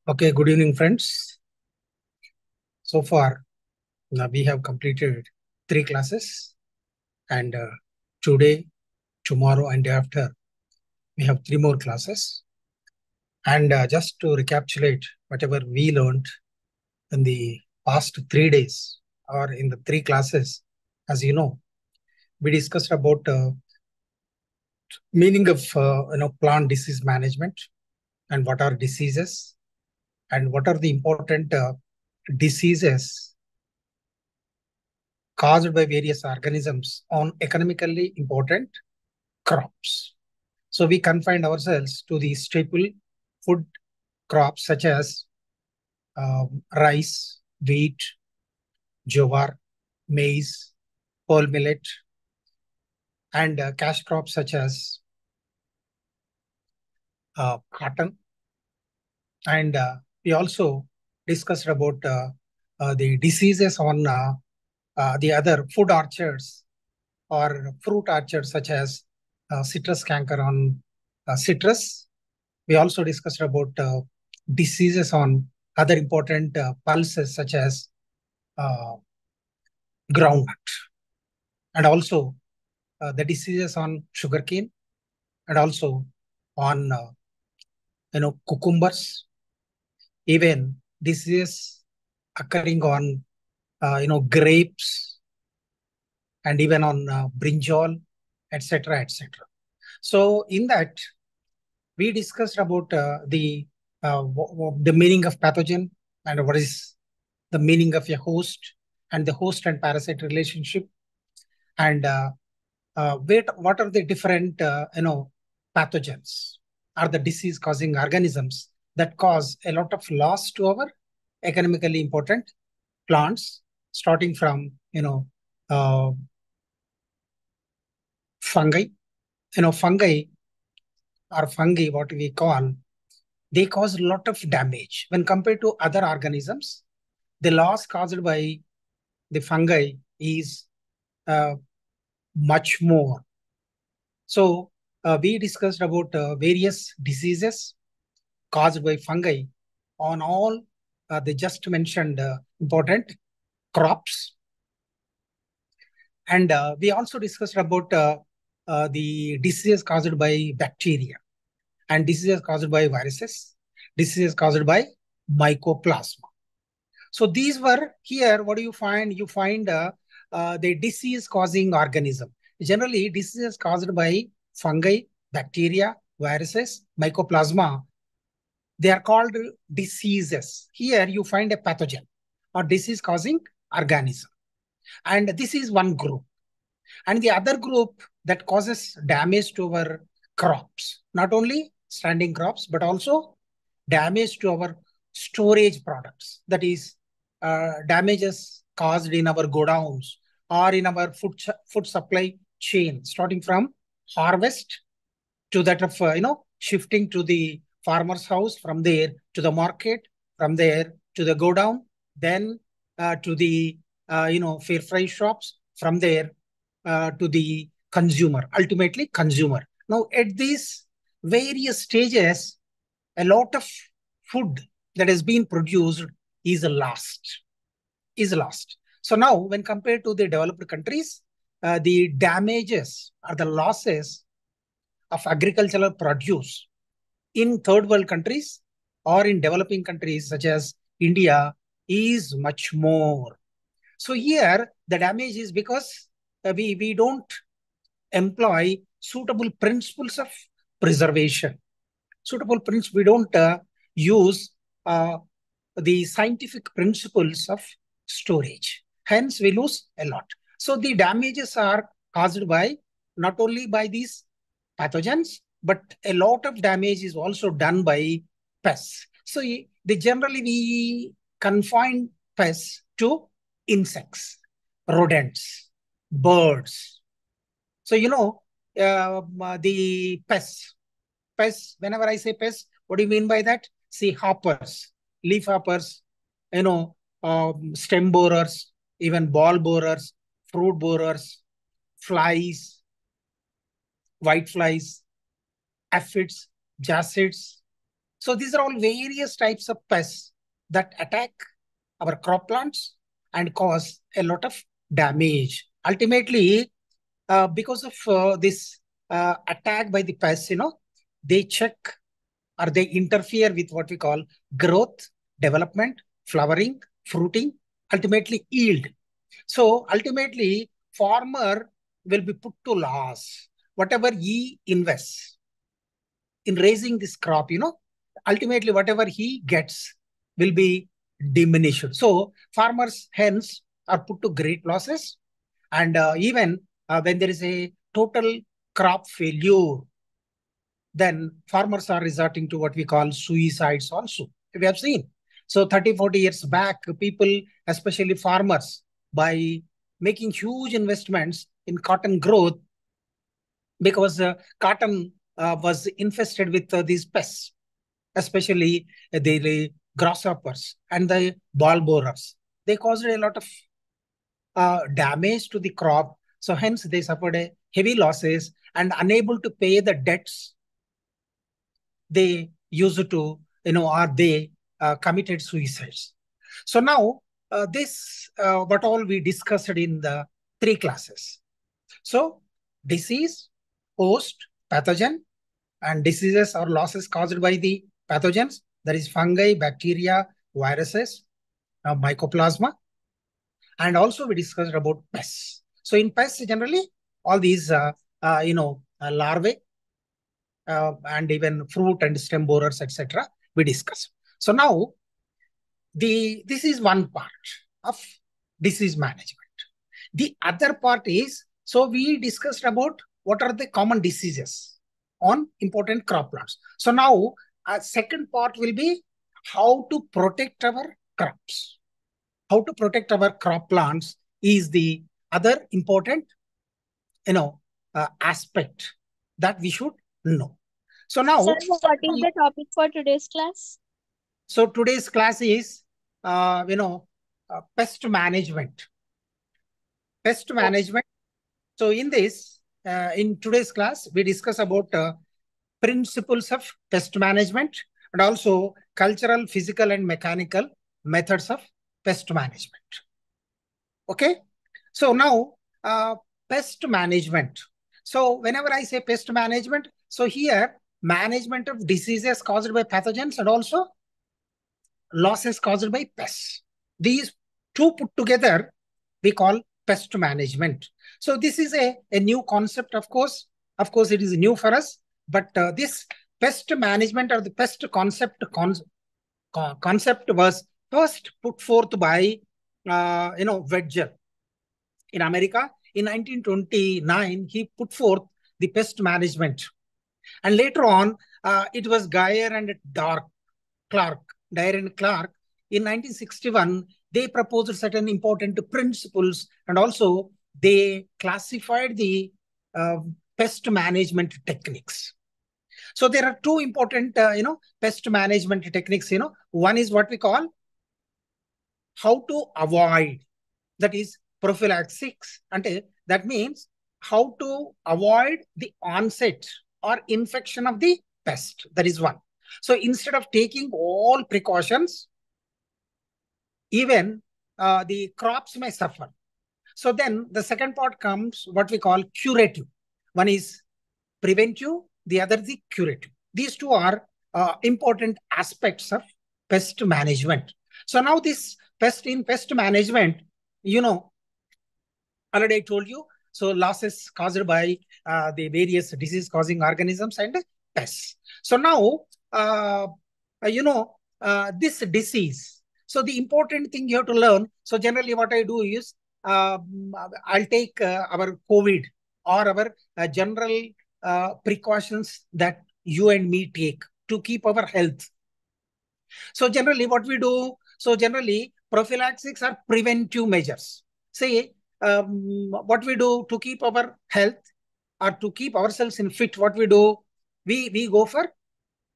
Okay, good evening, friends. So far, we have completed 3 classes, and today, tomorrow, and day after, we have 3 more classes. And just to recapitulate whatever we learned in the past 3 days or in the 3 classes, as you know, we discussed about meaning of plant disease management and what are diseases and what are the important diseases caused by various organisms on economically important crops. So we confined ourselves to the staple food crops such as rice, wheat, jowar, maize, pearl millet, and cash crops such as cotton. And we also discussed about the diseases on the other food orchards or fruit orchards such as citrus canker on citrus. We also discussed about diseases on other important pulses such as uh, groundnut, and also the diseases on sugarcane, and also on cucumbers, even diseases occurring on grapes, and even on brinjal, etc., etc. So in that we discussed about the meaning of pathogen and what is the meaning of a host and the host and parasite relationship, and what are the different pathogens are the disease causing organisms that cause a lot of loss to our economically important plants, starting from uh, fungi. Fungi or fungi, what we call, they cause a lot of damage when compared to other organisms. The loss caused by the fungi is uh, much more. So we discussed about various diseases caused by fungi on all the just mentioned important crops. And we also discussed about the diseases caused by bacteria, and diseases caused by viruses, diseases caused by mycoplasma. So these were here. What do you find? You find the disease causing organism. Generally, diseases caused by fungi, bacteria, viruses, mycoplasma. They are called diseases. Here you find a pathogen or disease causing organism. And this is one group. And the other group that causes damage to our crops, not only standing crops, but also damage to our storage products. That is, damages caused in our godowns or in our food supply chain, starting from harvest to that of, shifting to the farmer's house, from there to the market, from there to the godown, then to the, fair price shops, from there to the consumer, ultimately consumer. Now, at these various stages, a lot of food that has been produced is lost, So now, when compared to the developed countries, the damages or the losses of agricultural produce in third world countries or in developing countries such as India is much more. So here the damage is because we don't employ suitable principles of preservation. We don't use the scientific principles of storage. Hence, we lose a lot. So the damages are caused by not only by these pathogens, but a lot of damage is also done by pests. So generally we confine pests to insects, rodents, birds. So the pests. Whenever I say pests, what do you mean by that? See, hoppers, leaf hoppers, stem borers, even ball borers, fruit borers, flies, white flies, aphids, jacids, So these are all various types of pests that attack our crop plants and cause a lot of damage. Ultimately, because of this attack by the pests, they check or they interfere with what we call growth, development, flowering, fruiting, ultimately yield. So ultimately, farmer will be put to loss. Whatever he invests in raising this crop, ultimately whatever he gets will be diminished. So farmers hence are put to great losses. And even when there is a total crop failure, then farmers are resorting to what we call suicides also. We have seen. So 30, 40 years back, people, especially farmers, by making huge investments in cotton growth, because cotton was infested with these pests, especially the grasshoppers and the ball borers. They caused a lot of damage to the crop. So hence they suffered a heavy losses and unable to pay the debts they used to, or they committed suicides. So now this, what all we discussed in the 3 classes. So disease, host, pathogen, and diseases or losses caused by the pathogens. That is fungi, bacteria, viruses, mycoplasma. And also we discussed about pests. So in pests, generally, all these, larvae, and even fruit and stem borers, etc. we discuss. So now this is one part of disease management. The other part is, so we discussed about what are the common diseases on important crop plants. So now second part will be how to protect our crops. How to protect our crop plants is the other important, aspect that we should know. So Sir, now, what is the topic for today's class? so today's class is, pest management. Pest Oh, management. So in this, in today's class, we discuss about principles of pest management and also cultural, physical, and mechanical methods of pest management. Okay. So now, pest management. So whenever I say pest management, so here management of diseases caused by pathogens and also losses caused by pests. These two put together, we call pest management. So this is a new concept, of course. Of course, it is new for us. But this pest management or the pest concept was first put forth by, Wedger in America. In 1929, he put forth the pest management. And later on, it was Geyer and Clark, Dyer and Clark. In 1961, they proposed certain important principles and also they classified the uh, pest management techniques. So there are two important, pest management techniques. One is what we call how to avoid, that is prophylaxis. And that means how to avoid the onset or infection of the pest. That is one. So instead of taking all precautions, even the crops may suffer. So then the second part comes what we call curative. One is preventive, the other the curative. These two are important aspects of pest management. So now this pest management, you know, already I told you. So losses caused by the various disease-causing organisms and pests. So now, this disease. So the important thing you have to learn. So generally, what I do is I'll take our COVID or our general precautions that you and me take to keep our health. So generally, what we do, so generally, prophylaxis are preventive measures. Say, what we do to keep our health or to keep ourselves in fit, what we do, we go for,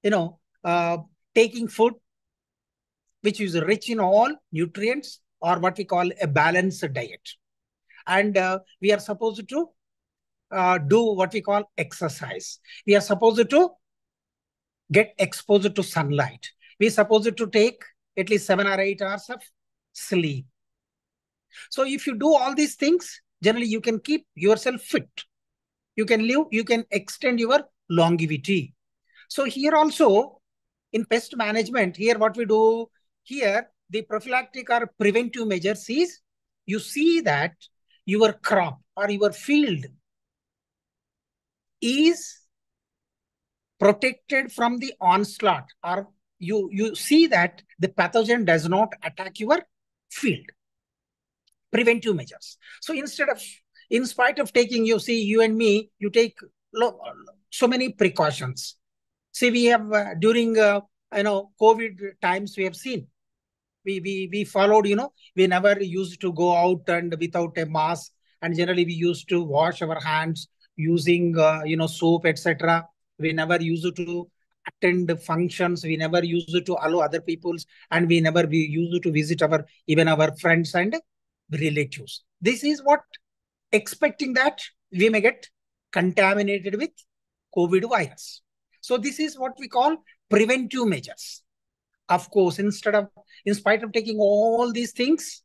you know, uh, taking food which is rich in all nutrients or what we call a balanced diet. And we are supposed to do what we call exercise. We are supposed to get exposed to sunlight. We supposed to take at least 7 or 8 hours of sleep. So if you do all these things, generally you can keep yourself fit. You can live, you can extend your longevity. So here also in pest management, here what we do here, the prophylactic or preventive measures is you see that your crop or your field is protected from the onslaught, or you see that the pathogen does not attack your field. Preventive measures. So in spite of taking, you see, you and me, you take so many precautions. See, we have during COVID times, we have seen we followed, we never used to go out and without a mask, and generally we used to wash our hands using soap, etc. We never used to attend functions, we never used to allow other people's, and we used to visit even our friends and relatives. This is what, expecting that we may get contaminated with COVID virus. So this is what we call preventive measures. Of course, in spite of taking all these things,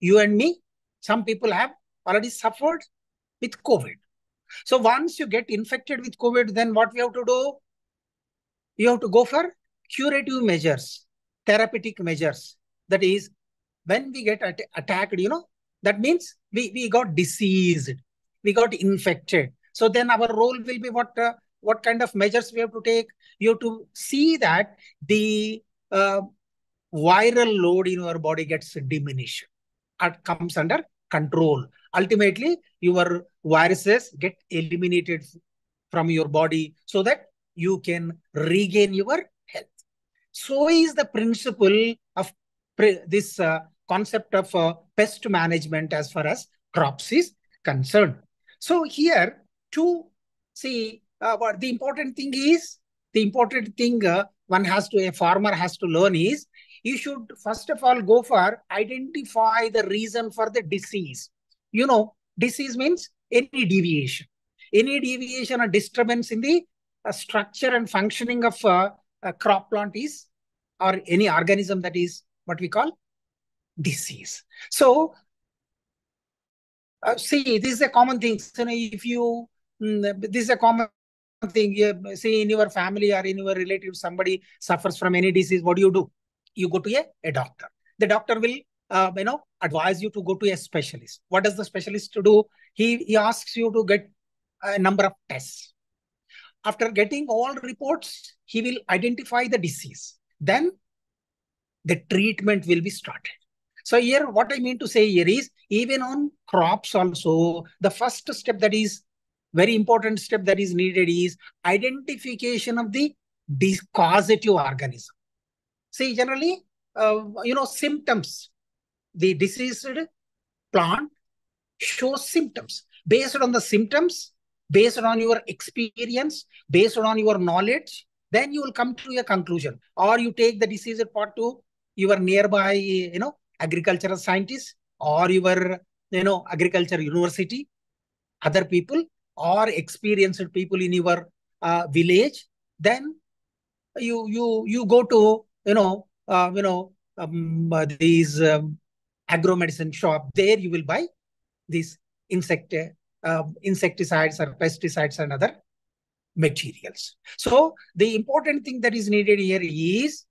you and me, some people have already suffered with COVID. So once you get infected with COVID, then what we have to do? You have to go for curative measures, therapeutic measures. That is, when we get attacked, that means we got diseased, we got infected. So then our role will be what kind of measures we have to take? You have to see that the viral load in your body gets diminished. It comes under control. Ultimately, your viruses get eliminated from your body so that you can regain your health. So is the principle of this concept of pest management as far as crops is concerned. So here, to see what the important thing is, a farmer has to learn is, you should first of all go for identify the reason for the disease. Disease means any deviation or disturbance in the structure and functioning of a crop plant is, or any organism, that is what we call disease. So see, this is a common thing. So this is a common thing. See, in your family or in your relative, somebody suffers from any disease. What do? You go to a doctor. The doctor will advise you to go to a specialist. What does the specialist do? He asks you to get a number of tests. After getting all reports, he will identify the disease. Then the treatment will be started. So here, what I mean to say here is, even on crops also, the first step, that is very important step that is needed, is identification of the causative organism. See, generally, symptoms. The diseased plant shows symptoms. Based on the symptoms, based on your experience, based on your knowledge, then you will come to a conclusion. Or you take the diseased part to your nearby, agricultural scientists, or your, agriculture university, other people, or experienced people in your village. Then you go to these agromedicine shop. There you will buy these insecticides or pesticides and other materials. So the important thing that is needed here is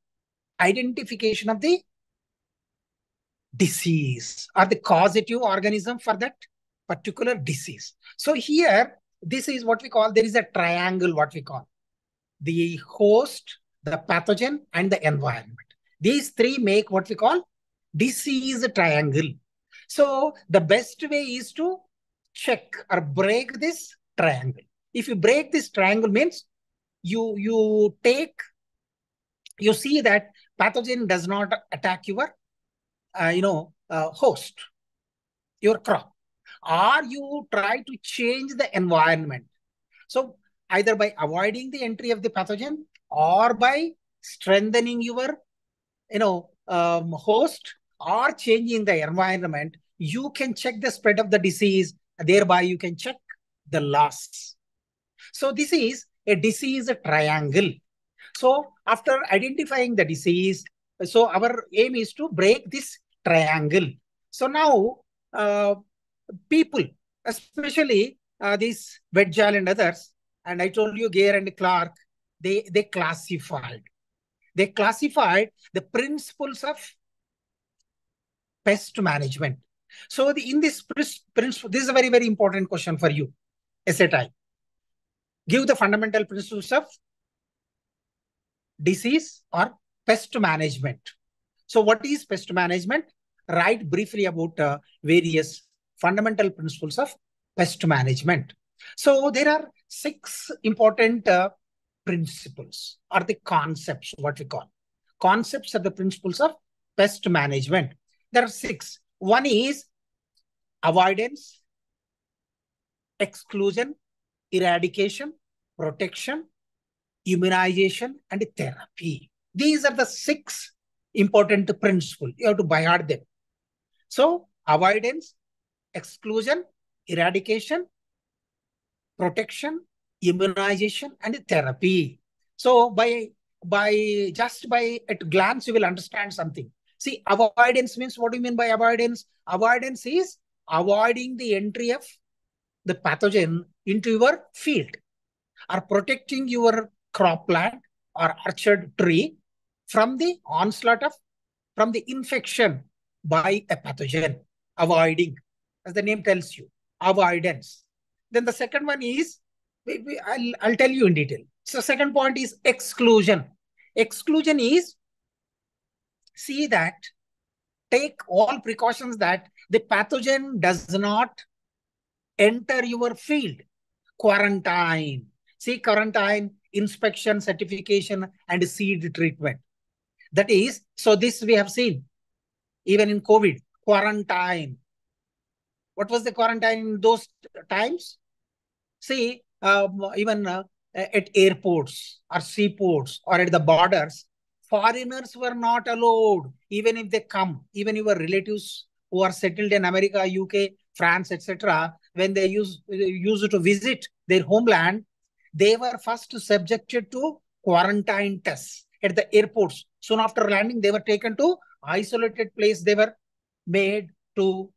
identification of the disease or the causative organism for that particular disease. So here, this is what we call, there is a triangle, what we call the host, the pathogen, and the environment. These three make what we call disease triangle. So the best way is to check or break this triangle. If you break this triangle, means you see that pathogen does not attack your host, your crop, or you try to change the environment. So either by avoiding the entry of the pathogen, or by strengthening your host, or changing the environment, you can check the spread of the disease. Thereby you can check the loss. So this is a disease triangle. So after identifying the disease, so our aim is to break this triangle. So now people, especially these Wedgell and others, and I told you Gare and Clark, they classified. They classified the principles of pest management. So in this principle, this is a very, very important question for you, essay time. Give the fundamental principles of disease or pest management. So what is pest management? Write briefly about various fundamental principles of pest management. So there are 6 important principles or the concepts, what we call. Concepts are the principles of pest management. There are 6. One is avoidance, exclusion, eradication, protection, immunization, and therapy. These are the 6 important principles. You have to by heart them. So avoidance, exclusion, eradication, protection, immunization, and therapy. So by at glance, you will understand something. See, avoidance means, what do you mean by avoidance? Avoidance is avoiding the entry of the pathogen into your field, or protecting your cropland or orchard tree from the onslaught of, from the infection by a pathogen. Avoiding, as the name tells you, avoidance. Then the second one is, I'll tell you in detail. So second point is exclusion. Exclusion is, see that, take all precautions that the pathogen does not enter your field. Quarantine. See, quarantine, inspection, certification, and seed treatment. That is, so this we have seen, even in COVID, quarantine. What was the quarantine in those times? See, even at airports or seaports or at the borders, foreigners were not allowed, even if they come, even your relatives who are settled in America, UK, France, etc., when they used to visit their homeland, they were first subjected to quarantine tests at the airports. Soon after landing, they were taken to isolated place. They were made to,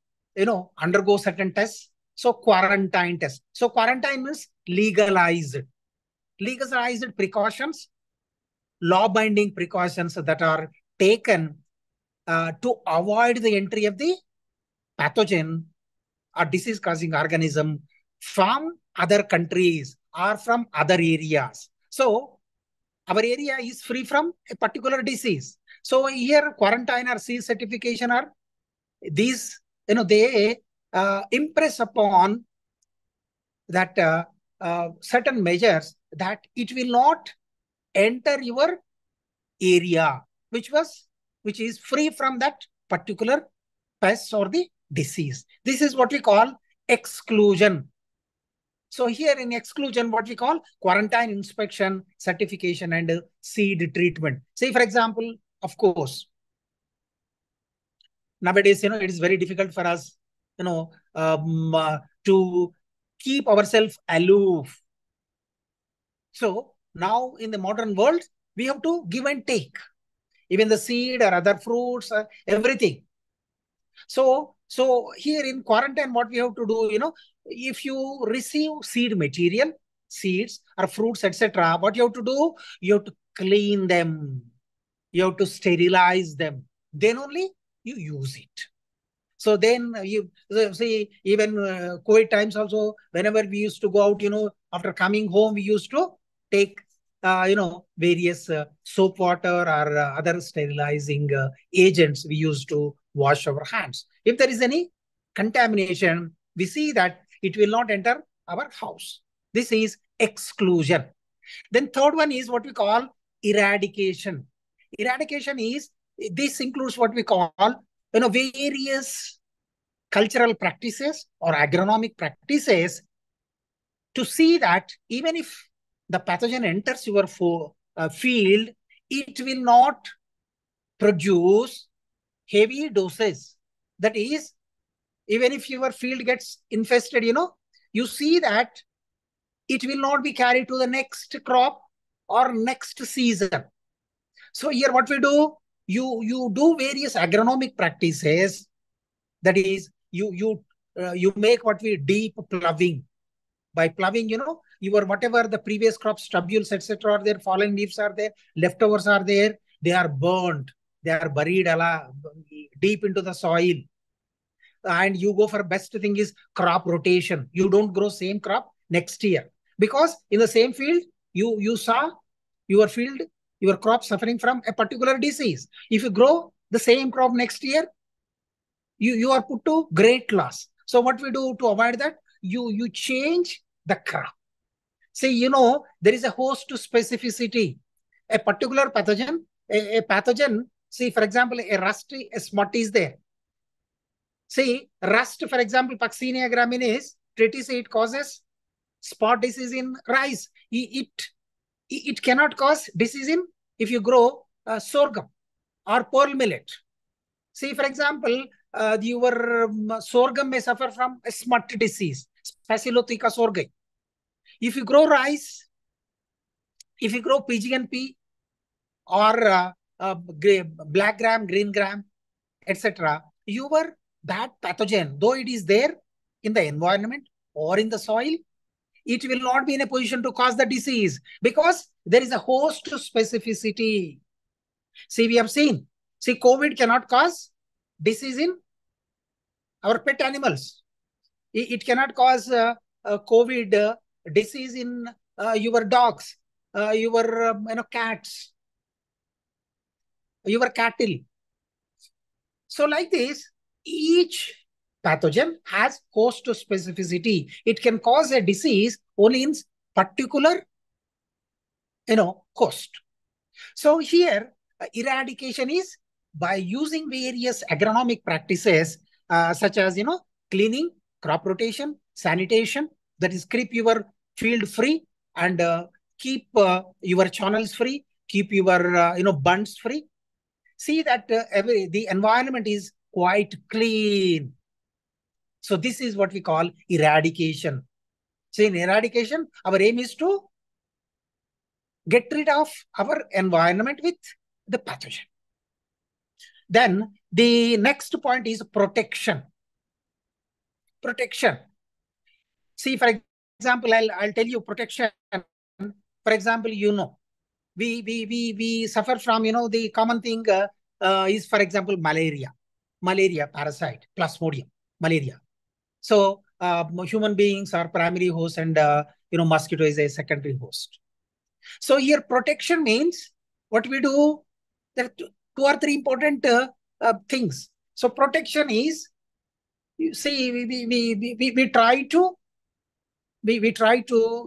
undergo certain tests. So quarantine test. So quarantine means legalized. Legalized precautions, law-binding precautions that are taken to avoid the entry of the pathogen or disease-causing organism from other countries or from other areas. So our area is free from a particular disease. So here quarantine or C certification are these, they impress upon that certain measures that it will not enter your area, which is free from that particular pest or the disease. This is what we call exclusion. So here in exclusion, what we call quarantine, inspection, certification, and seed treatment. Say, for example, of course, nowadays, it is very difficult for us, to keep ourselves aloof. So now in the modern world, we have to give and take, even the seed or other fruits, everything. So here in quarantine, what we have to do, if you receive seed material, seeds or fruits, etc., what you have to do, you have to clean them. You have to sterilize them. Then only you use it. So then you see, even COVID times also, whenever we used to go out, after coming home, we used to take, various soap water or other sterilizing agents. We used to wash our hands. If there is any contamination, we see that it will not enter our house. This is exclusion. Then third one is what we call eradication. Eradication is, this includes what we call, various cultural practices or agronomic practices to see that even if the pathogen enters your field, it will not produce heavy doses. That is, even if your field gets infested, you see that it will not be carried to the next crop. or next season. So here what we do, you do various agronomic practices. That is, you make what we deep ploughing. By ploughing, your whatever the previous crops, tubules, etc. are there, fallen leaves are there, leftovers are there, they are burned, they are buried deep into the soil. And you go for best thing is crop rotation. You don't grow same crop next year, because in the same field you saw your field, your crop suffering from a particular disease. If you grow the same crop next year, you are put to great loss. So what we do to avoid that, you change the crop. See, there is a host to specificity. A particular pathogen, a pathogen, see, for example, a rusty, a smut is there. See, rust, for example, Puccinia graminis, treatise, it causes spot disease in rice. It cannot cause disease in if you grow sorghum or pearl millet. See, for example, your sorghum may suffer from a smut disease, Sphacilotheca sorghum. If you grow rice, if you grow PGNP or black gram, green gram, etc., that pathogen, though it is there in the environment or in the soil, it will not be in a position to cause the disease, because there is a host to specificity. See, we have seen, see, COVID cannot cause disease in our pet animals. It cannot cause COVID disease in your dogs, your cats, your cattle. So like this, each pathogen has host specificity. It can cause a disease only in particular, host. So here, eradication is by using various agronomic practices, such as, cleaning, crop rotation, sanitation, that is keep your field free and keep your channels free, keep your, bunds free. See that the environment is quite clean. So this is what we call eradication. So in eradication, our aim is to get rid of our environment with the pathogen. Then the next point is protection. Protection. See, for example, I'll tell you protection. For example, we suffer from, the common thing is, for example, malaria parasite, plasmodium, malaria. So human beings are primary host, and mosquito is a secondary host. So here protection means what we do. There are two or three important things. So protection is, you see, we try to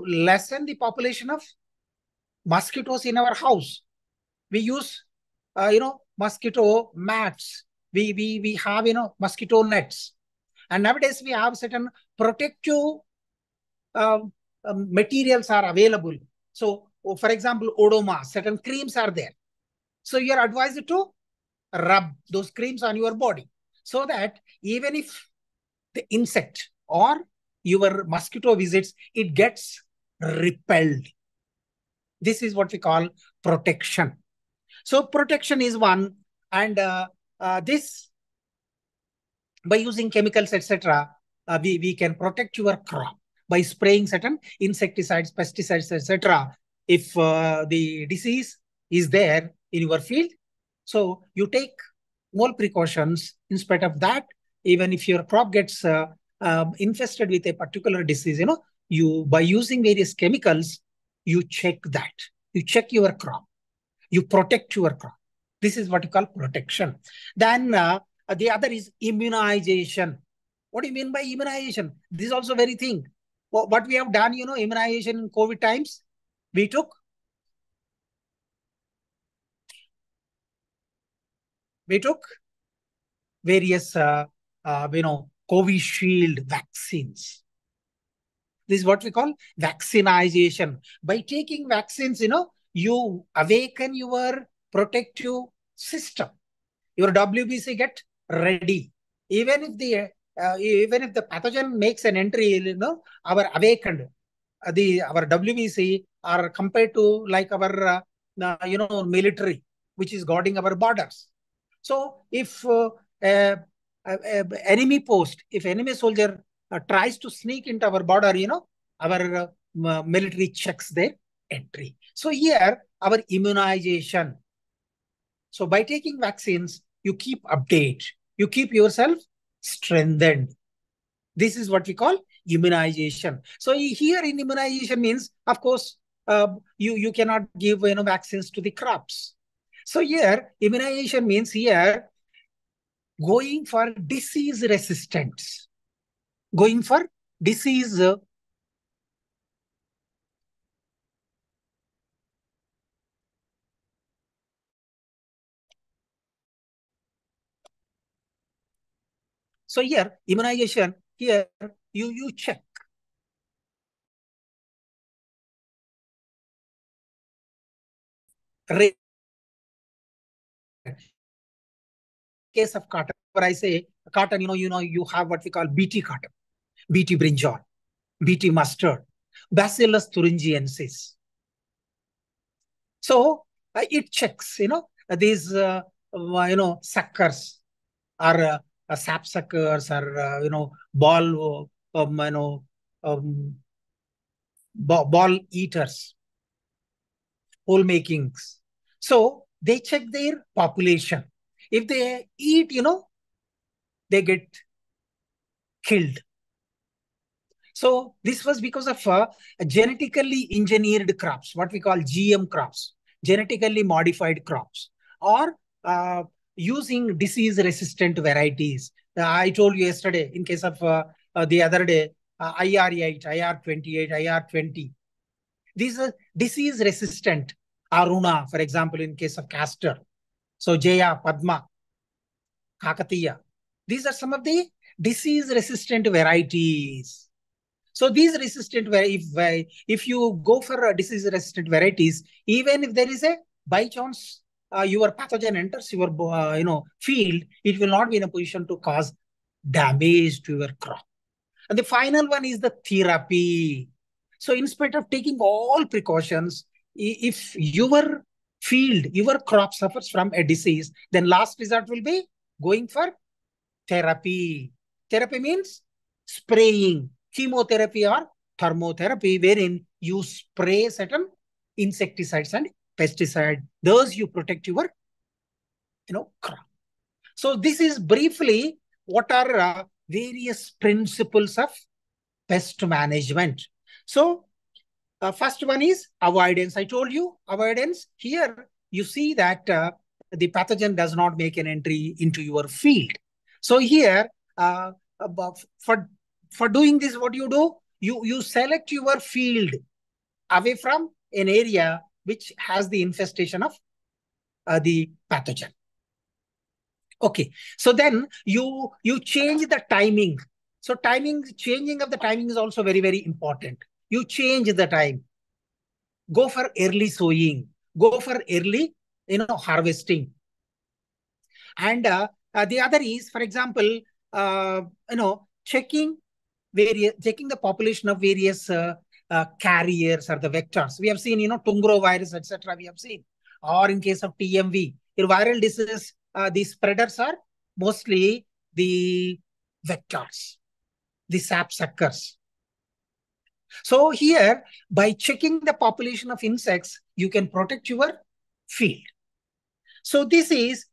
lessen the population of mosquitoes in our house. We use mosquito mats. We have mosquito nets, and nowadays we have certain protective materials are available. So for example, Odomos, certain creams are there. So you are advised to rub those creams on your body, so that even if the insect or your mosquito visits, it gets repelled. This is what we call protection. So protection is one, and this, by using chemicals, etc., we can protect your crop by spraying certain insecticides, pesticides, etc. If the disease is there in your field, so you take more precautions. In spite of that, even if your crop gets infested with a particular disease, you, by using various chemicals, you check that. You check your crop. You protect your crop. This is what you call protection. Then the other is immunization. What do you mean by immunization? This is also very thing. What we have done, immunization in COVID times, we took various, Covishield vaccines. This is what we call vaccinization. By taking vaccines, you awaken your protective system. Your WBC get ready. Even if the pathogen makes an entry, our awakened, our WBC are compared to like our military, which is guarding our borders. So if enemy post, if enemy soldier tries to sneak into our border, our military checks their entry. So here, our immunization. So by taking vaccines, you keep update, you keep yourself strengthened. This is what we call immunization. So here in immunization means, of course, you cannot give vaccines to the crops. So here immunization means here going for disease resistance, going for disease. So here immunization, here you check. Case of cotton, where I say cotton, you have what we call BT cotton, BT brinjal, BT mustard, Bacillus thuringiensis. So it checks, these, suckers or sap suckers or, ball, ball eaters, hole makings. So they check their population. If they eat, they get killed. So this was because of genetically engineered crops, what we call GM crops, genetically modified crops, or using disease-resistant varieties. I told you yesterday, in case of the other day, IR8, IR28, IR20. These are disease-resistant. Aruna, for example, in case of castor. So Jaya, Padma, Kakatiya. These are some of the disease-resistant varieties. So these resistant, if you go for disease-resistant varieties, even if there is a by chance your pathogen enters your field, it will not be in a position to cause damage to your crop. And the final one is the therapy. So in spite of taking all precautions, if your field, your crop suffers from a disease, then last result will be going for therapy. Therapy means spraying, chemotherapy or thermotherapy, wherein you spray certain insecticides and pesticide. Those you protect your crop. So this is briefly what are various principles of pest management. So first one is avoidance. I told you avoidance. Here you see that the pathogen does not make an entry into your field. So here, for doing this, what you do, you select your field away from an area which has the infestation of the pathogen. Okay, so then you change the timing. So changing of the timing is also very, very important. You change the time. Go for early sowing. Go for early, harvesting. And the other is, for example, checking the population of various carriers or the vectors. We have seen, Tungro virus, etc. We have seen, or in case of TMV, in viral diseases, the spreaders are mostly the vectors, the sap suckers. So here, by checking the population of insects, you can protect your field. So this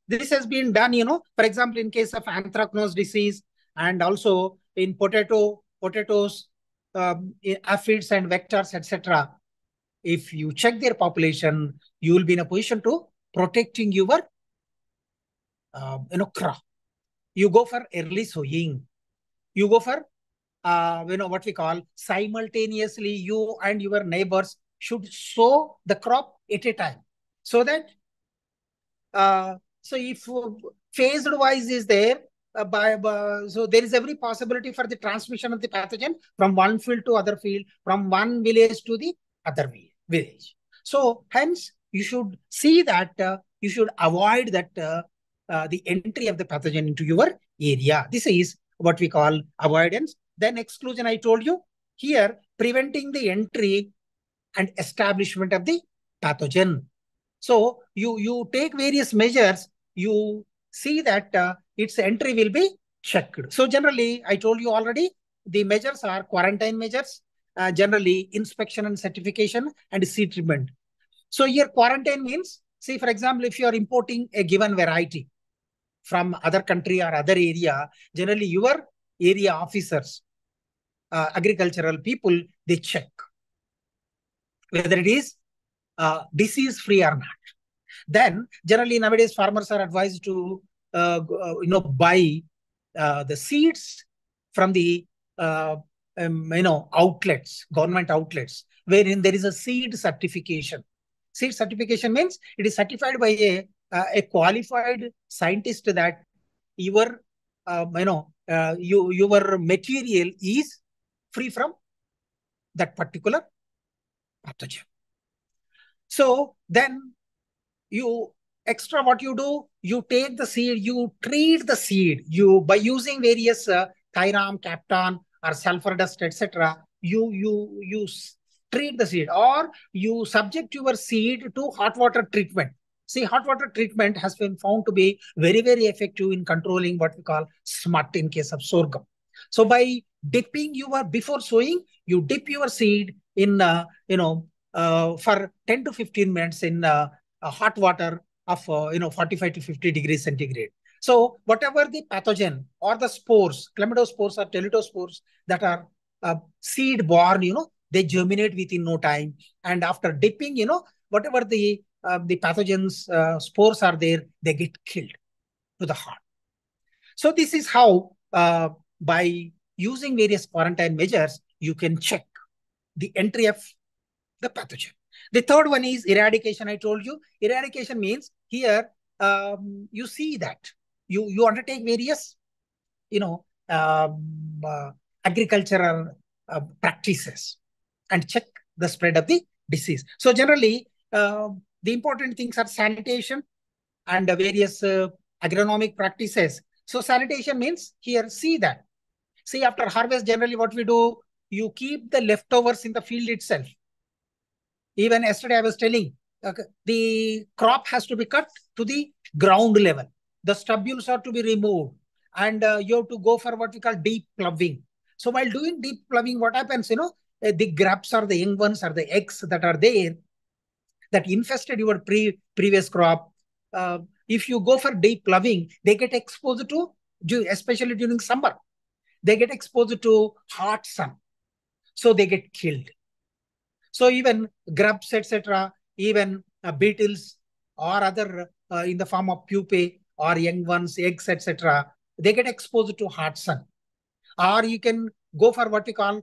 has been done, for example, in case of anthracnose disease and also in potatoes, aphids and vectors, etc. If you check their population, you will be in a position to protecting your crop. You go for early sowing. You go for what we call simultaneously, you and your neighbors should sow the crop at a time, so that so if phased wise is there, so there is every possibility for the transmission of the pathogen from one field to other field, from one village to the other village. So hence you should see that you should avoid that the entry of the pathogen into your area. This is what we call avoidance. Then exclusion, I told you. Here, preventing the entry and establishment of the pathogen. So you take various measures, you see that its entry will be checked. So generally, I told you already, the measures are quarantine measures, generally inspection and certification, and seed treatment. So here quarantine means, see, for example, if you are importing a given variety from other country or other area, generally your area officers, agricultural people, they check whether it is disease free or not. Then generally nowadays farmers are advised to buy the seeds from the outlets, government outlets, wherein there is a seed certification. Seed certification means it is certified by a qualified scientist that your your material is free from that particular pathogen. So then you extra what you do, you take the seed, you treat the seed, you by using various thiram, captan, or sulfur dust, etc. You treat the seed, or you subject your seed to hot water treatment. See, hot water treatment has been found to be very, very effective in controlling what we call smut in case of sorghum. So by dipping your, before sowing, you dip your seed in for 10 to 15 minutes in hot water of 45 to 50 degrees centigrade. So whatever the pathogen or the spores, chlamydospores or teletospores that are seed borne, they germinate within no time. And after dipping, whatever the pathogens, spores are there, they get killed to the heart. So this is how by using various quarantine measures, you can check the entry of the pathogen. The third one is eradication. I told you eradication means here you see that you undertake various agricultural practices and check the spread of the disease. So generally, the important things are sanitation and various agronomic practices. So sanitation means here, see that. See, after harvest, generally what we do, you keep the leftovers in the field itself. Even yesterday I was telling, the crop has to be cut to the ground level. The stubules are to be removed, and you have to go for what we call deep ploughing. So while doing deep ploughing, what happens, the grubs or the young ones or the eggs that are there that infested your previous crop, if you go for deep ploughing, they get exposed to, especially during summer, they get exposed to hot sun. So they get killed. So even grubs, etc., even beetles or other in the form of pupae or young ones, eggs, etc., they get exposed to hot sun. Or you can go for what we call,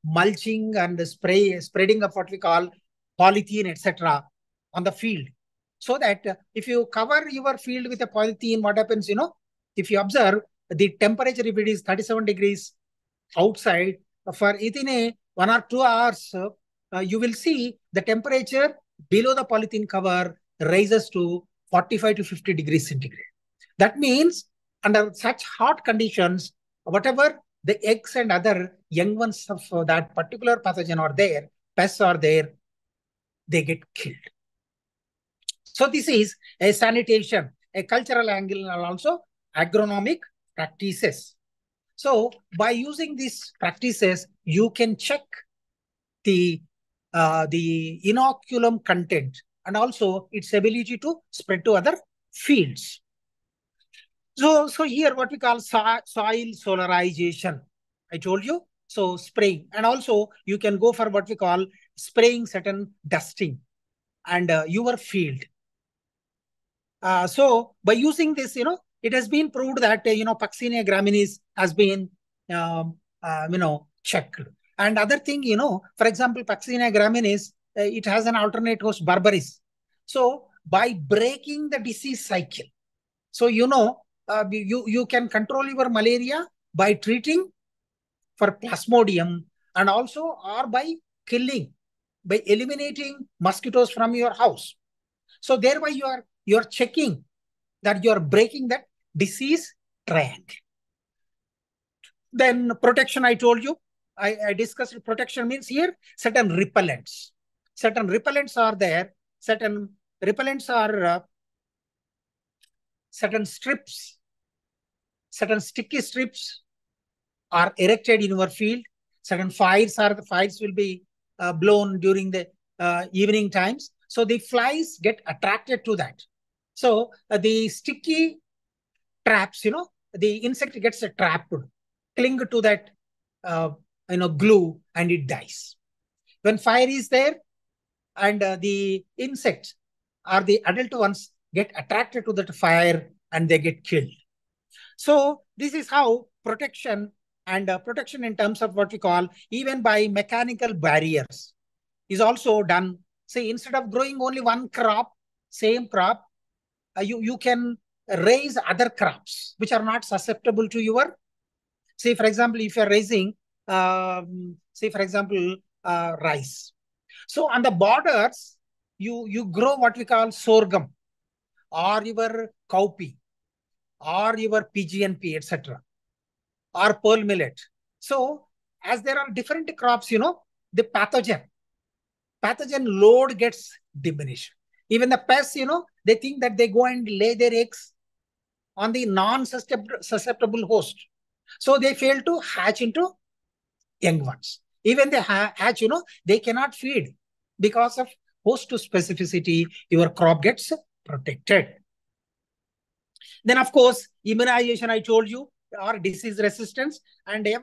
mulching and spreading of what we call polythene, etc., on the field. So that if you cover your field with a polythene, what happens, if you observe the temperature, if it is 37 degrees outside, for within a 1 or 2 hours, you will see the temperature below the polythene cover rises to 45 to 50 degrees centigrade. That means under such hot conditions, whatever the eggs and other young ones of that particular pathogen are there, pests are there, they get killed. So this is a sanitation, a cultural angle, and also agronomic practices. So by using these practices, you can check the inoculum content and also its ability to spread to other fields. So here what we call soil solarization. I told you. So spraying, and also you can go for what we call spraying certain dusting and your field. So by using this, it has been proved that, Puccinia graminis has been, checked. And other thing, for example, Puccinia graminis, it has an alternate host, Barbaris. So by breaking the disease cycle, so, you can control your malaria by treating for plasmodium and also or by killing, by eliminating mosquitoes from your house. So thereby you are checking that you are breaking that disease triangle. Then protection, I told you. I discussed protection means here certain repellents. Certain repellents are there. Certain repellents are certain strips, certain sticky strips are erected in your field. Certain fires will be blown during the evening times. So the flies get attracted to that. So the sticky traps, the insect gets trapped, cling to that glue, and it dies. When fire is there, and the insects or the adult ones get attracted to that fire and they get killed. So this is how protection, and protection in terms of what we call even by mechanical barriers is also done. Say instead of growing only one crop, same crop, you can raise other crops which are not susceptible to your. Say for example, if you are raising, say for example, rice. So on the borders, you grow what we call sorghum, or your cowpea, or your PGNP, etc., or pearl millet. So as there are different crops, the pathogen load gets diminished. Even the pests, they think that they go and lay their eggs on the non-susceptible host. So they fail to hatch into young ones. Even they hatch, they cannot feed because of host to specificity. Your crop gets protected. Then, of course, immunization, I told you, or disease resistance, and a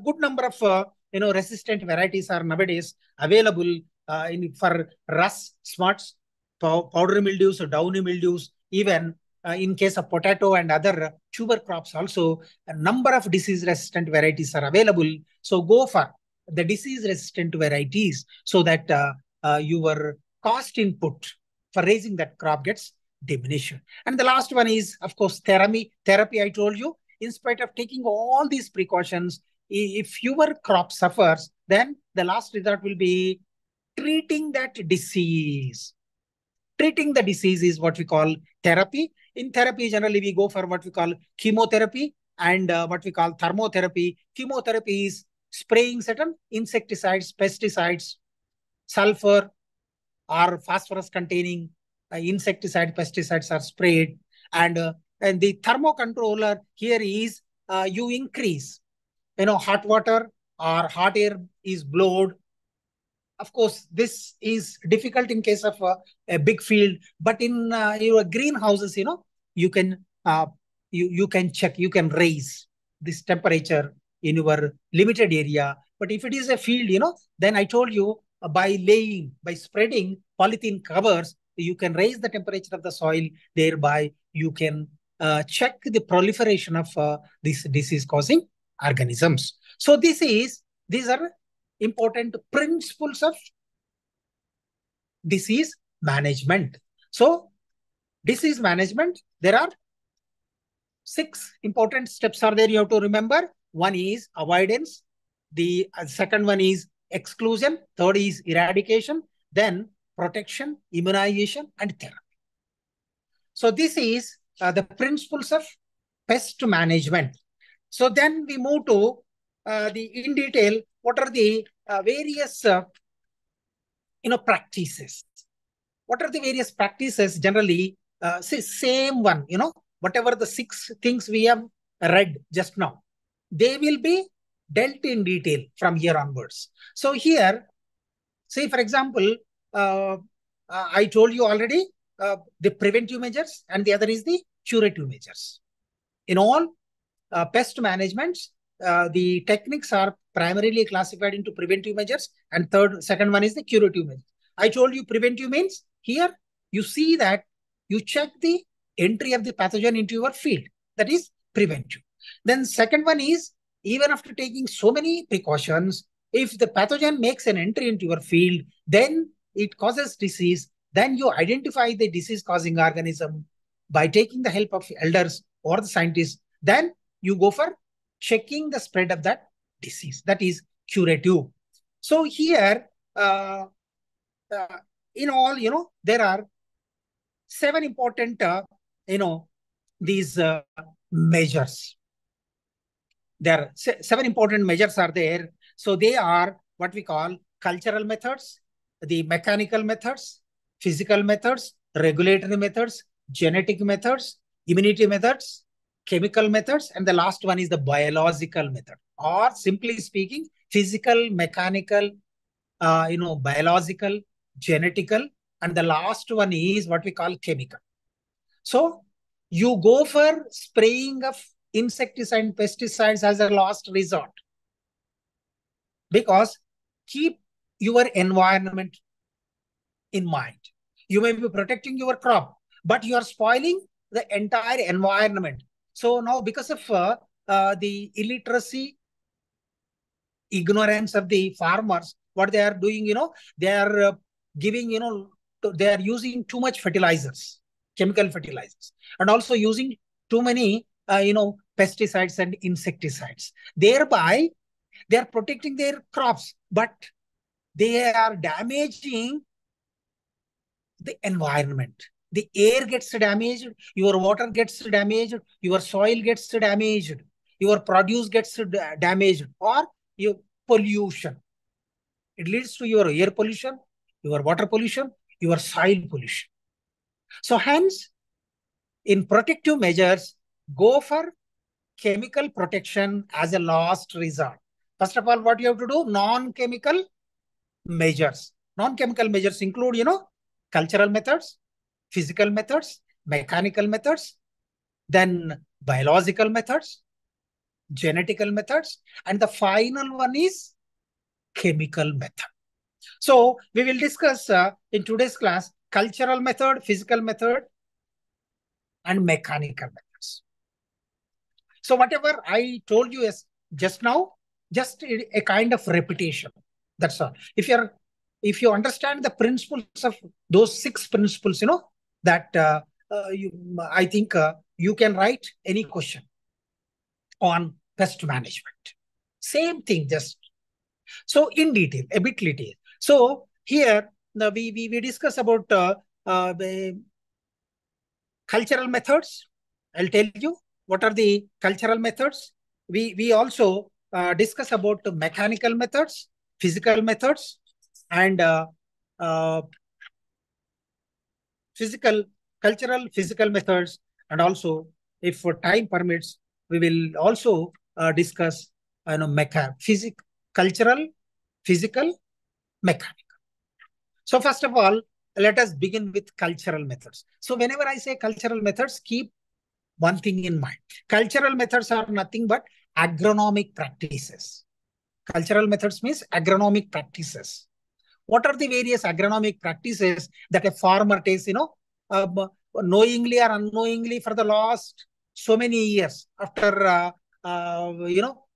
good number of resistant varieties are nowadays available for rust, smuts, powdery mildews, downy mildews, even in case of potato and other tuber crops also, a number of disease resistant varieties are available. So go for the disease resistant varieties so that your cost input for raising that crop gets diminished. And the last one is, of course, therapy. Therapy, I told you, in spite of taking all these precautions, if your crop suffers, then the last result will be treating that disease. Treating the disease is what we call therapy. In therapy, generally, we go for what we call chemotherapy and what we call thermotherapy. Chemotherapy is spraying certain insecticides, pesticides, sulfur, or phosphorus containing insecticide, pesticides are sprayed. And the thermocontroller here is you increase, hot water or hot air is blown. Of course, this is difficult in case of a big field, but in your greenhouses, you can you can check, you can raise this temperature in your limited area. But if it is a field, then I told you by spreading polythene covers, you can raise the temperature of the soil. Thereby, you can check the proliferation of these disease-causing organisms. So these are important principles of disease management. So disease management, there are 6 important steps are there you have to remember. One is avoidance. The second one is exclusion. Third is eradication. Then protection, immunization, and therapy. So this is the principles of pest management. So then we move to in detail, what are the various practices. What are the various practices generally? Say same one, whatever the 6 things we have read just now, they will be dealt in detail from here onwards. So here, say for example, I told you already the preventive measures, and the other is the curative measures. In all pest management, the techniques are primarily classified into preventive measures, and second one is the curative measures. I told you preventive means here you see that you check the entry of the pathogen into your field. That is preventive. Then second one is, even after taking so many precautions, if the pathogen makes an entry into your field, then it causes disease, then you identify the disease causing organism by taking the help of elders or the scientists. Then you go for checking the spread of that disease. That is curative. So here, in all, there are 7 important, these measures. There are 7 important measures are there. So they are what we call cultural methods, the mechanical methods, physical methods, regulatory methods, genetic methods, immunity methods, chemical methods, and the last one is the biological method. Or simply speaking, physical, mechanical, biological, genetical, and the last one is what we call chemical. So you go for spraying of insecticide and pesticides as a last resort because keep your environment in mind. You may be protecting your crop, but you are spoiling the entire environment. So now because of the illiteracy, ignorance of the farmers, what they are doing, they are giving, they are using too much fertilizers, chemical fertilizers, and also using too many, pesticides and insecticides. Thereby, they are protecting their crops, but they are damaging the environment. The air gets damaged, your water gets damaged, your soil gets damaged, your produce gets damaged, or your pollution. It leads to your air pollution, your water pollution, your soil pollution. So hence, in protective measures, go for chemical protection as a last resort. First of all, what you have to do? Non-chemical measures. Non-chemical measures include, cultural methods, physical methods, mechanical methods, then biological methods, genetical methods, and the final one is chemical method. So we will discuss in today's class cultural method, physical method, and mechanical methods. So whatever I told you is just now, just a kind of repetition. That's all. If you understand the principles of those 6 principles, that I think you can write any question on pest management. Same thing, just so in detail, a bit detail. So here we discuss about the cultural methods. I'll tell you what are the cultural methods. We also discuss about mechanical methods, physical methods, and uh, cultural, physical methods, and also, if for time permits, we will also discuss, cultural, physical, mechanical. So first of all, let us begin with cultural methods. So whenever I say cultural methods, keep one thing in mind. Cultural methods are nothing but agronomic practices. Cultural methods means agronomic practices. What are the various agronomic practices that a farmer takes, knowingly or unknowingly for the last so many years after,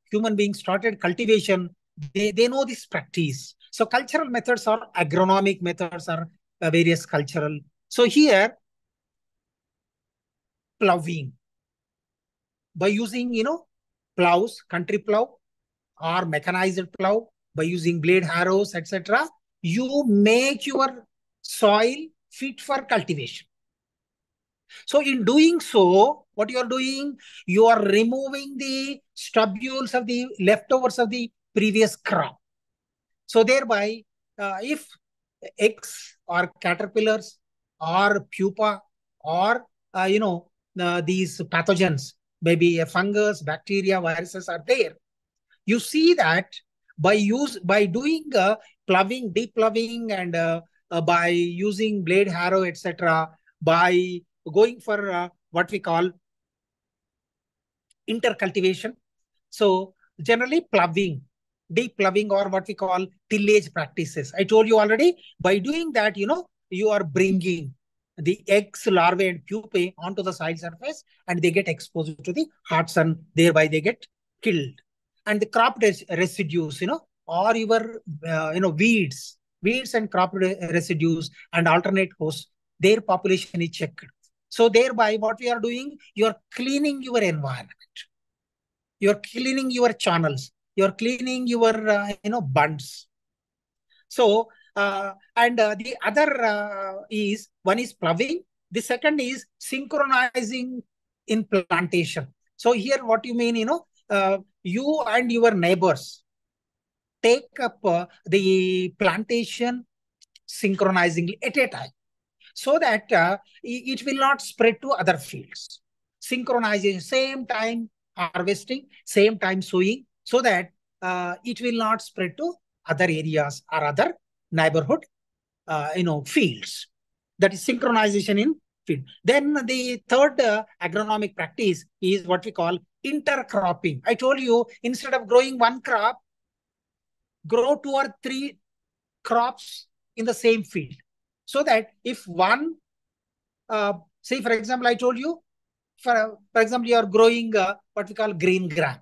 human beings started cultivation, they know this practice. So cultural methods or agronomic methods are various cultural. So here, plowing by using, plows, country plow or mechanized plow by using blade harrows, etc. You make your soil fit for cultivation. So in doing so, what you are doing, you are removing the stubules of the leftovers of the previous crop. So thereby, if eggs or caterpillars or pupa or, these pathogens, maybe a fungus, bacteria, viruses are there, you see that by doing ploughing, deep ploughing, and by using blade harrow, etc., by going for what we call intercultivation. So generally ploughing, deep ploughing, or what we call tillage practices. I told you already, by doing that, you are bringing the eggs, larvae, and pupae onto the soil surface, and they get exposed to the hot sun, thereby they get killed. And the crop residues, or your, weeds and crop residues and alternate hosts, their population is checked. So thereby what we are doing, you are cleaning your environment. You're cleaning your channels. You're cleaning your, bunds. So, and the other is, one is ploughing. The second is synchronizing in plantation. So here what you mean, you and your neighbors, take up the plantation synchronizingly at a time, so that it will not spread to other fields. Synchronization, same time harvesting, same time sowing, so that it will not spread to other areas or other neighborhood fields. That is synchronization in field. Then the third agronomic practice is what we call intercropping. I told you, instead of growing one crop, grow 2 or 3 crops in the same field. So that if one, say for example, I told you, for example, you are growing what we call green gram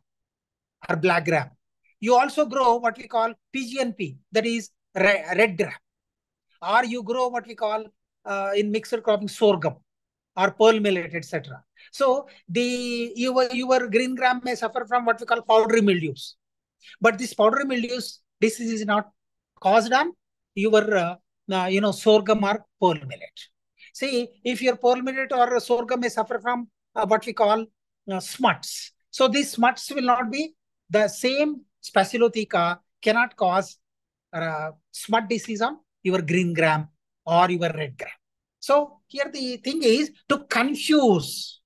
or black gram. You also grow what we call PGNP, that is red gram. Or you grow what we call in mixed cropping sorghum or pearl millet, etc. So your green gram may suffer from what we call powdery mildews. But this powdery mildews disease is not caused on your sorghum or pearl millet. See, if your pearl millet or sorghum may suffer from what we call smuts. So these smuts will not be the same Sphacilotheca cannot cause smut disease on your green gram or your red gram. So here the thing is to confuse,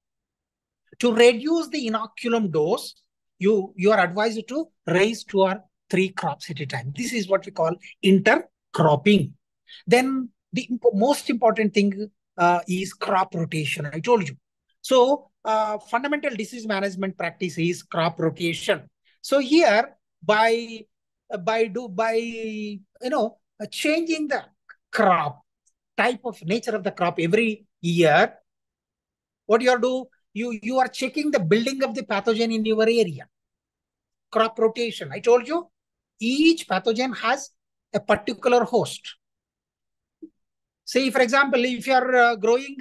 to reduce the inoculum dose, you are advised to raise 2 or 3 crops at a time. This is what we call intercropping. Then the most important thing is crop rotation. I told you. So fundamental disease management practice is crop rotation. So here by changing the crop type of nature of the crop every year, what you are do, you are checking the building of the pathogen in your area. Crop rotation. I told you, each pathogen has a particular host. Say, for example, if you are growing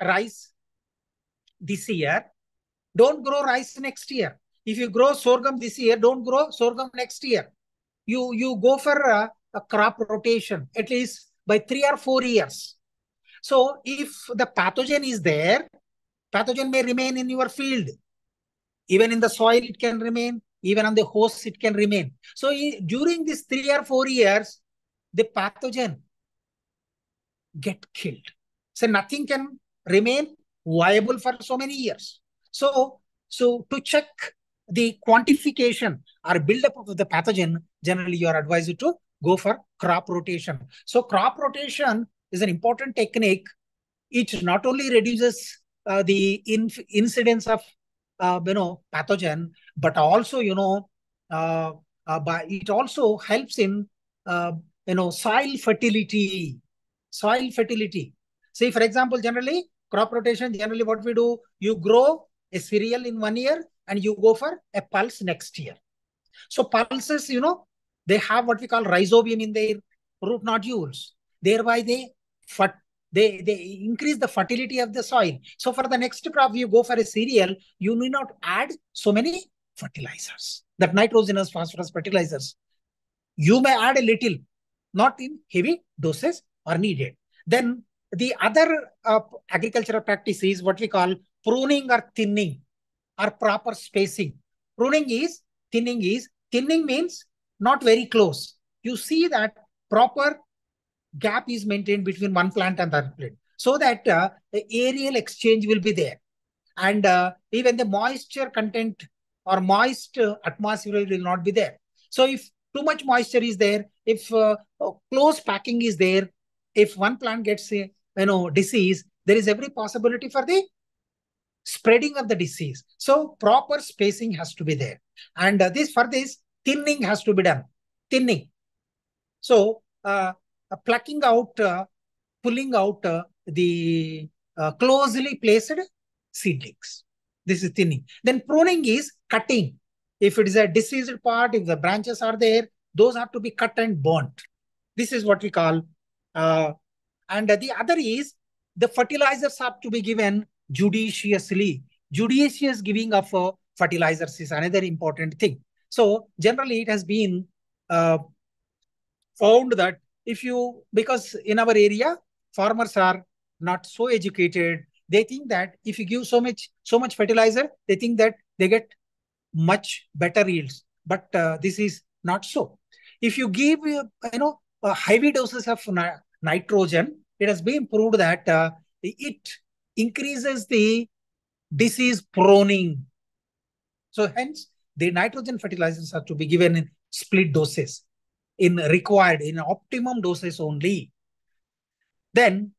rice this year, don't grow rice next year. If you grow sorghum this year, don't grow sorghum next year. You go for a crop rotation at least by 3 or 4 years. So if the pathogen is there, pathogen may remain in your field. Even in the soil, it can remain. Even on the host, it can remain. So during these 3 or 4 years, the pathogen get killed. So nothing can remain viable for so many years. So to check the quantification or buildup of the pathogen, generally you are advised to go for crop rotation. So crop rotation is an important technique. It not only reduces the incidence of pathogen, but also it also helps in soil fertility. Soil fertility. Say, for example, generally crop rotation, generally what we do, you grow a cereal in 1 year and you go for a pulse next year. So pulses, they have what we call rhizobium in their root nodules. Thereby they increase the fertility of the soil. So for the next crop, you go for a cereal, you need not add so many fertilizers, that nitrogenous phosphorus fertilizers. You may add a little, not in heavy doses are needed. Then the other agricultural practice is what we call pruning or thinning or proper spacing. Thinning means not very close. You see that proper gap is maintained between one plant and the other plant, so that the aerial exchange will be there. And even the moisture content or moist atmosphere will not be there. So if too much moisture is there, if close packing is there, if one plant gets disease, there is every possibility for the spreading of the disease. So proper spacing has to be there. And for this, thinning has to be done. Thinning. So plucking out, pulling out the closely placed seedlings. This is thinning. Then pruning is cutting. If it is a diseased part, if the branches are there, those have to be cut and burnt. This is what we call. And the other is the fertilizers have to be given judiciously. Judicious giving of fertilizers is another important thing. So generally it has been found that because in our area, farmers are not so educated. They think that if you give so much fertilizer, they think that they get much better yields. But this is Not so. If you give, heavy doses of nitrogen, it has been proved that it increases the disease proning. So hence, the nitrogen fertilizers are to be given in split doses, in optimum doses only. Then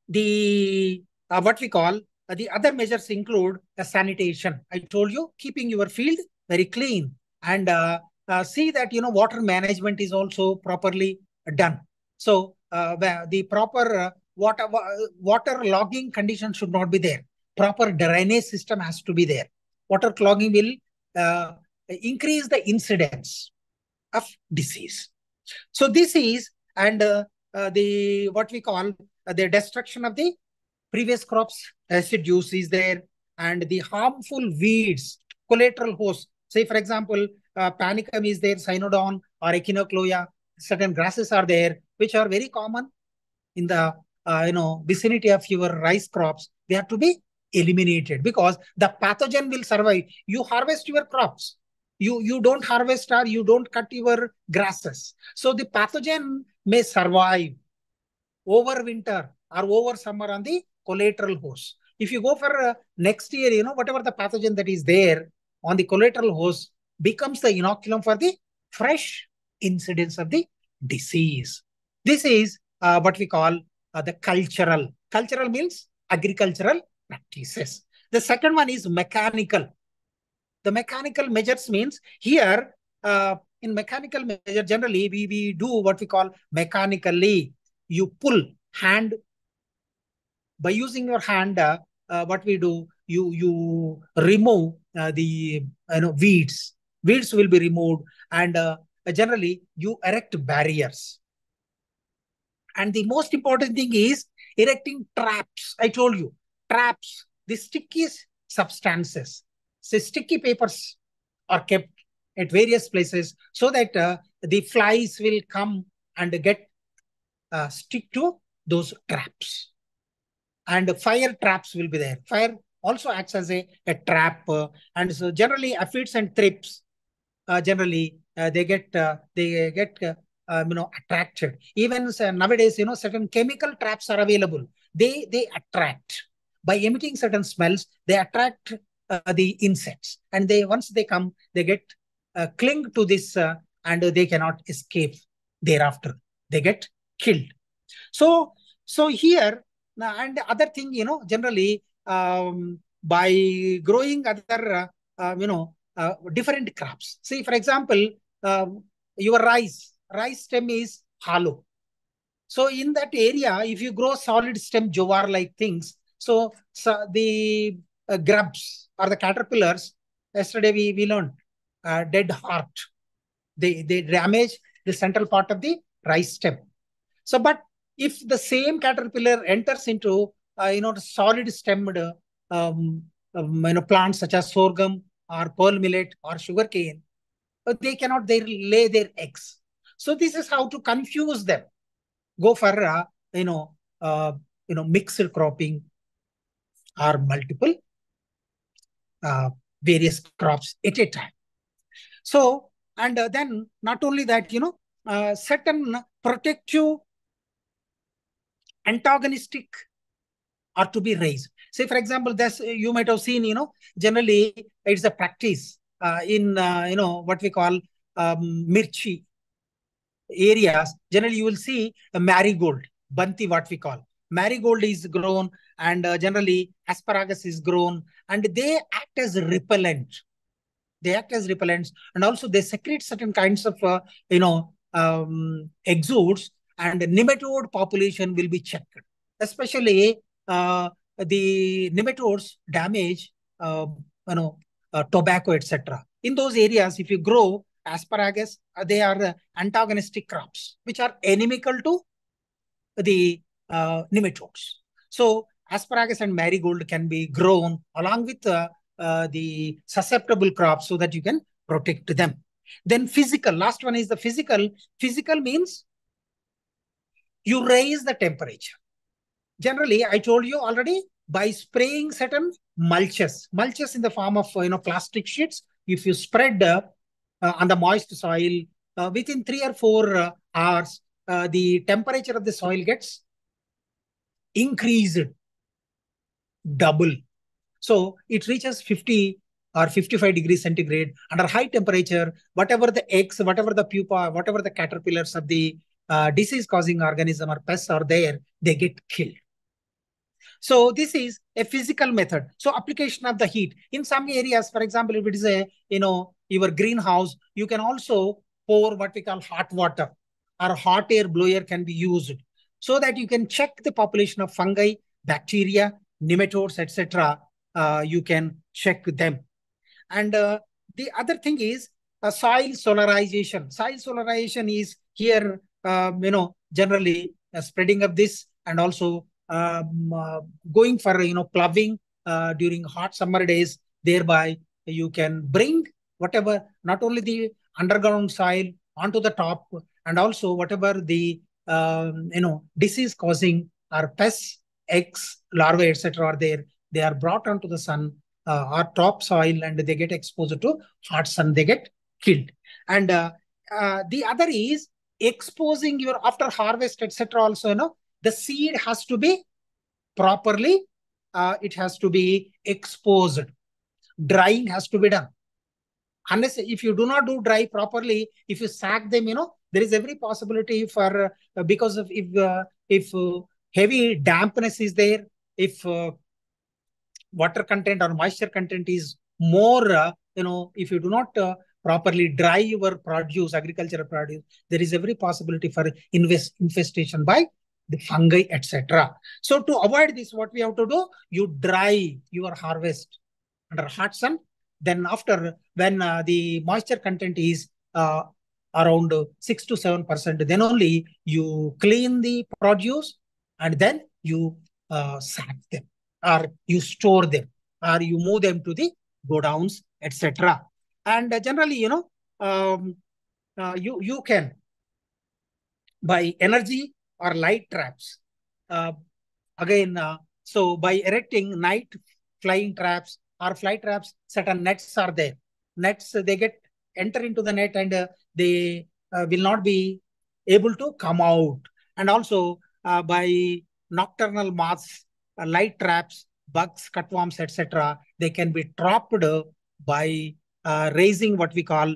the what we call the other measures include sanitation. I told you, keeping your field very clean, and see that water management is also properly done. So the proper water logging condition should not be there. Proper drainage system has to be there. Water clogging will increase the incidence of disease. So this is, and the what we call the destruction of the previous crops residues is there, and the harmful weeds, collateral hosts. Say, for example, panicum is there, cynodon or echinocloa. Certain grasses are there, which are very common in the vicinity of your rice crops. They have to be eliminated because the pathogen will survive. You harvest your crops. You don't harvest or you don't cut your grasses. So the pathogen may survive over winter or over summer on the collateral host. If you go for next year, whatever the pathogen that is there on the collateral host becomes the inoculum for the fresh incidence of the disease. This is what we call the cultural. Cultural means agricultural practices. The second one is mechanical. The mechanical measures means here, in mechanical measure, generally we do what we call mechanically. You pull hand, by using your hand, what we do, you remove the weeds. Weeds will be removed, and generally you erect barriers. And the most important thing is erecting traps. I told you, traps, the sticky substances. So sticky papers are kept at various places so that the flies will come and get stick to those traps. And fire traps will be there. Fire also acts as a trap. And so generally aphids and thrips, generally they get attracted. Even nowadays, certain chemical traps are available. They attract by emitting certain smells. They attract the insects, and once they come, they get cling to this, and they cannot escape. Thereafter, they get killed. So here, and other thing, generally by growing other different crops. See, for example, your rice stem is hollow. So in that area, if you grow solid stem jowar-like things, so the grubs or the caterpillars, yesterday we learned, dead heart. They damage the central part of the rice stem. So, but if the same caterpillar enters into solid stemmed plants such as sorghum or pearl millet or sugarcane, they cannot lay their eggs. So this is how to confuse them. Go for mixed cropping or multiple various crops at a time. So, and then not only that, certain protective antagonistic are to be raised. Say, for example, this you might have seen, generally it's a practice in, what we call mirchi areas. Generally, you will see a marigold, banti, what we call. Marigold is grown, and generally asparagus is grown, and they act as repellent. They act as repellents, and also they secrete certain kinds of, exudes, and nematode population will be checked. Especially the nematodes damage, tobacco, etc. In those areas, if you grow asparagus, they are antagonistic crops, which are inimical to the nematodes. So asparagus and marigold can be grown along with the susceptible crops so that you can protect them. Then physical, last one is the physical. Physical means you raise the temperature. Generally, I told you already, by spraying certain mulches in the form of plastic sheets. If you spread on the moist soil, within 3 or 4 hours, the temperature of the soil gets increased double. So it reaches 50 or 55 degrees centigrade under high temperature. Whatever the eggs, whatever the pupa, whatever the caterpillars of the disease causing organism or pests are there, they get killed. So this is a physical method. So application of the heat in some areas, for example, if it is a, your greenhouse, you can also pour what we call hot water, or hot air blower can be used, so that you can check the population of fungi, bacteria, nematodes, etc. You can check them. And the other thing is soil solarization. Soil solarization is here, generally spreading of this, and also going for, plowing during hot summer days. Thereby, you can bring whatever, not only the underground soil onto the top, and also whatever the, disease causing or pests, eggs, larvae, etc. are there. They are brought onto the sun, or top soil, and they get exposed to hot sun, they get killed. And the other is exposing your after harvest, etc. Also, the seed has to be properly, it has to be exposed. Drying has to be done. Unless if you do not do dry properly, if you sack them, there is every possibility for, because of if heavy dampness is there, if water content or moisture content is more, if you do not properly dry your produce, agricultural produce, there is every possibility for infestation by the fungi, etc. So to avoid this, what we have to do, you dry your harvest under hot sun. Then after, when the moisture content is around 6 to 7%, then only you clean the produce, and then you sack them, or you store them, or you move them to the godowns, etc. And generally, you can by energy or light traps. Uh, Again, so by erecting night flying traps or fly traps, certain nets are there. Nets, they get enter into the net, and they will not be able to come out. And also by nocturnal moths, light traps, bugs, cutworms, etc. They can be trapped by raising what we call,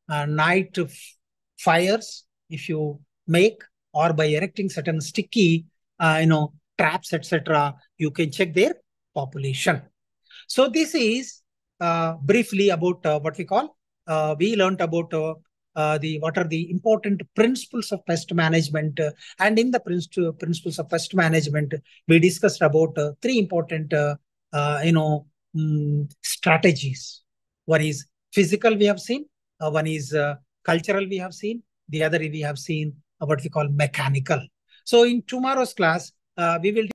night fires, if you make, or by erecting certain sticky, traps, etc. You can check their population. So this is briefly about what we call, we learned about the what are the important principles of pest management. And in the principles of pest management, we discussed about three important, strategies. One is physical, we have seen. One is cultural, we have seen. The other we have seen what we call mechanical. So in tomorrow's class, we will